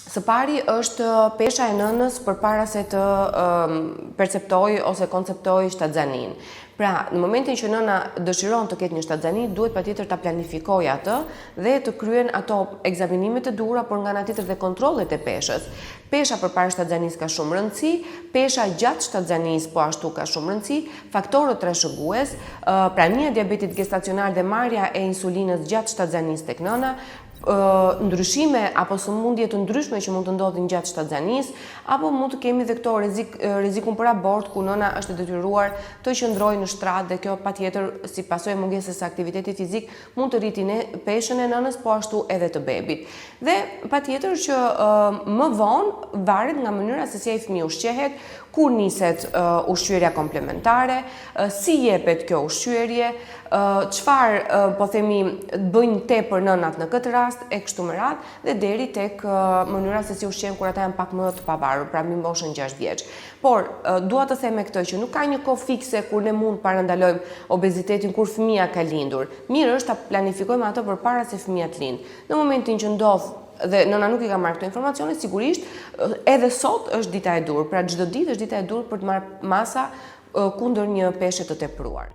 Së pari është pesha e nënës përpara se të perceptoj ose konceptoj shtatzanin. Pra, në momentin që nëna dëshiron të ketë një shtatzani, duhet patjetër ta planifikojë atë dhe të kryen ato ekzaminimet të duhura, por nga ana tjetër dhe kontrollet e peshës. Pesha përpara shtatzanisë ka shumë rëndësi, pesha gjatë shtatzanisë po ashtu ka shumë rëndësi, faktorët trashëgues, prania e diabetit gestacional dhe marrja e insulinës gjatë shtatzanisë tek nëna, ndryshime apo sëmundje të ndryshme që mund të ndodhin gjatë shtatzanisë, apo mund të kemi dhe këto rrezikun për abort ku nëna është e detyruar të qëndrojë në shtrat dhe kjo patjetër si pasojë mungesës së aktivitetit fizik mund të rritë peshën e nënës po ashtu edhe të bebit. Dhe patjetër që më vonë varet nga mënyra se si ai fëmiu ushqehet, kur niset ushqyerja komplementare, si jepet kjo ushqyerje, çfarë po themi bëjnë tepër nënat në këtë rast e kështu me radhë dhe deri tek mënyra se si ushqejnë kur ata janë pak më të pavarur, pra mbi moshën 6 vjeç. Por dua të them me këtë që nuk ka një kohë fikse kur ne mund parandalojmë obezitetin kur fëmia ka lindur. Mirë është ta planifikojmë atë përpara se fëmia të lindë. Në momentin që ndodh dhe nëna nuk i ka marrë këto informacione, sigurisht edhe sot është dita e dur. Pra çdo ditë është dita e dur për të marrë masa kundër një peshe të tepruar.